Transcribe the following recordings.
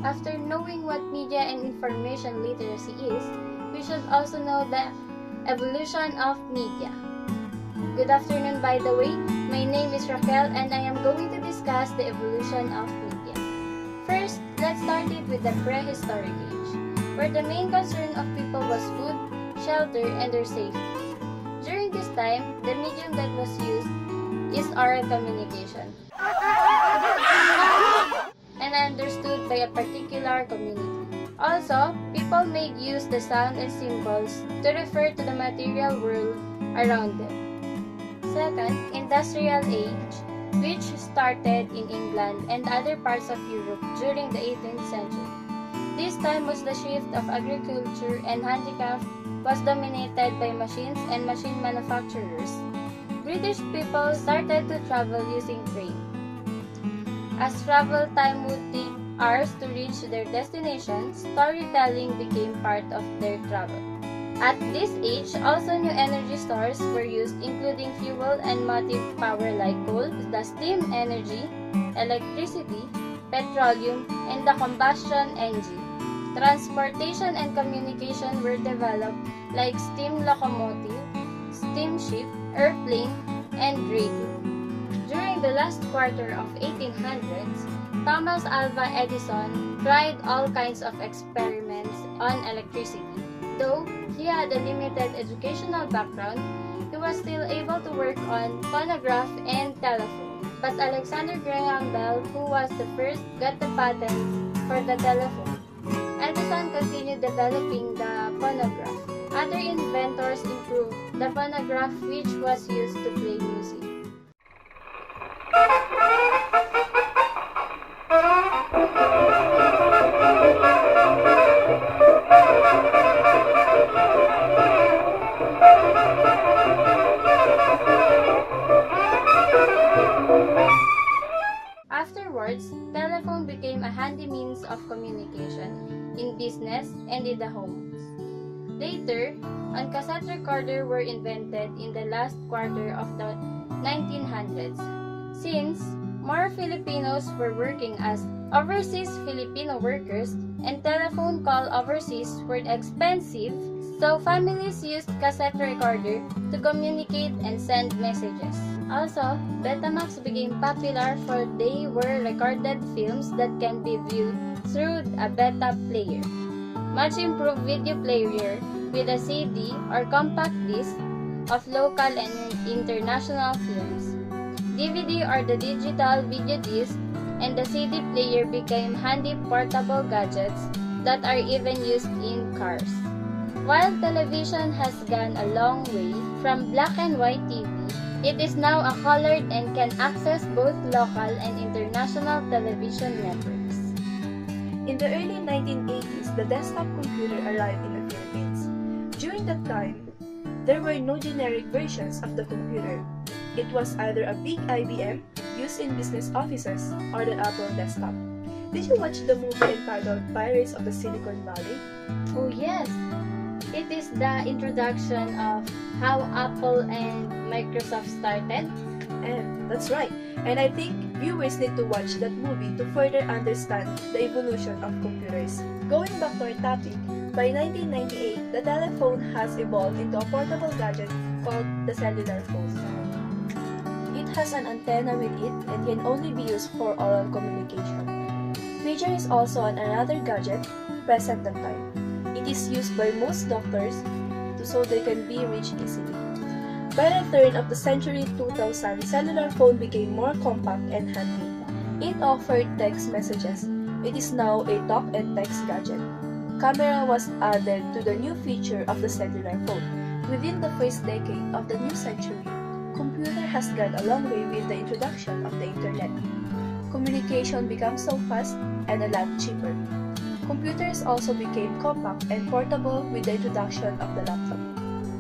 After knowing what media and information literacy is, we should also know the evolution of media. Good afternoon, by the way. My name is Raquel and I am going to discuss the evolution of media. First, let's start it with the prehistoric age, where the main concern of people was food, shelter, and their safety. During this time, the medium that was used is oral communication and understood by a particular community. Also, people made use the sound and symbols to refer to the material world around them. Second, industrial age, which started in England and other parts of Europe during the 18th century. This time was the shift of agriculture and handicraft was dominated by machines and machine manufacturers. British people started to travel using train. As travel time would take hours to reach their destination, storytelling became part of their travel. At this age, also new energy sources were used, including fuel and motive power like coal, the steam energy, electricity, petroleum, and the combustion engine. Transportation and communication were developed like steam locomotive, steamship, airplane, and radio. During the last quarter of 1800s, Thomas Alva Edison tried all kinds of experiments on electricity. Though he had a limited educational background, he was still able to work on phonograph and telephone. But Alexander Graham Bell, who was the first, got the patent for the telephone. Edison continued developing the phonograph. Other inventors improved the phonograph, which was used to play music. Afterwards, telephone became a handy means of communication in business and in the homes. Later, on cassette recorder were invented in the last quarter of the 1900s. Since more Filipinos were working as overseas Filipino workers and telephone call overseas were expensive, so families used cassette recorder to communicate and send messages. Also, Betamax became popular for they were recorded films that can be viewed through a beta player. Much improved video player with a CD or compact disc of local and international films. DVD or the digital video disc and the CD player became handy portable gadgets that are even used in cars. While television has gone a long way from black and white TV, it is now a colored and can access both local and international television networks. In the early 1980s, the desktop computer arrived in the Philippines. During that time, there were no generic versions of the computer. It was either a big IBM used in business offices or the Apple desktop. Did you watch the movie entitled Pirates of the Silicon Valley? Oh yes! It is the introduction of how Apple and Microsoft started. And that's right. And I think viewers need to watch that movie to further understand the evolution of computers. Going back to our topic, by 1998, the telephone has evolved into a portable gadget called the cellular phone. It has an antenna with it and can only be used for oral communication. Pager is also another gadget present that time. It is used by most doctors so they can be reached easily. By the turn of the century 2000, cellular phone became more compact and handy. It offered text messages. It is now a talk and text gadget. Camera was added to the new feature of the cellular phone. Within the first decade of the new century, computer has gone a long way with the introduction of the internet. Communication becomes so fast and a lot cheaper. Computers also became compact and portable with the introduction of the laptop.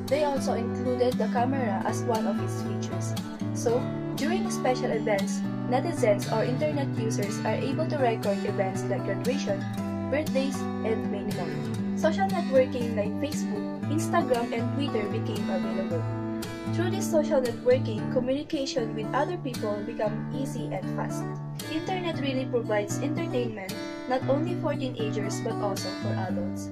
They also included the camera as one of its features. So, during special events, netizens or internet users are able to record events like graduation, birthdays, and many more. Social networking like Facebook, Instagram, and Twitter became available. Through this social networking, communication with other people become easy and fast. Internet really provides entertainment, not only for teenagers but also for adults.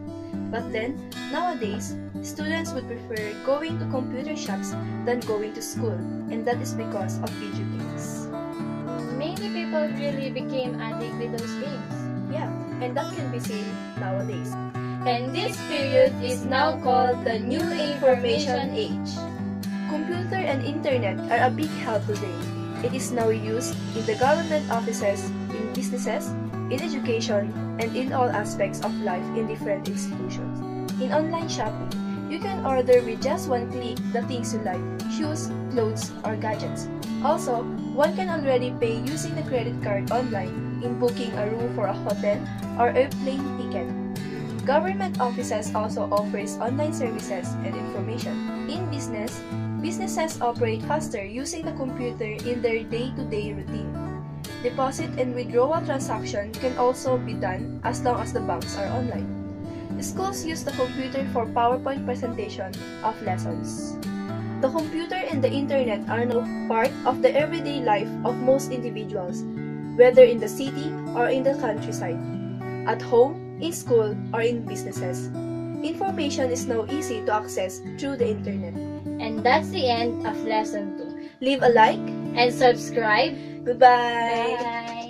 But then, nowadays, students would prefer going to computer shops than going to school, and that is because of video games. Many people really became addicted with those games. Yeah, and that can be seen nowadays. And this period is now called the New Information Age. Computer and internet are a big help today. It is now used in the government offices, in businesses, in education, and in all aspects of life in different institutions. In online shopping, you can order with just one click the things you like, shoes, clothes, or gadgets. Also, one can already pay using the credit card online in booking a room for a hotel or airplane ticket. Government offices also offers online services and information. In business, businesses operate faster using the computer in their day-to-day routine. Deposit and withdrawal transaction can also be done as long as the banks are online. Schools use the computer for PowerPoint presentation of lessons. The computer and the internet are now part of the everyday life of most individuals, whether in the city or in the countryside, at home, in school, or in businesses. Information is now easy to access through the internet. And that's the end of lesson 2. Leave a like And subscribe. Goodbye! Bye!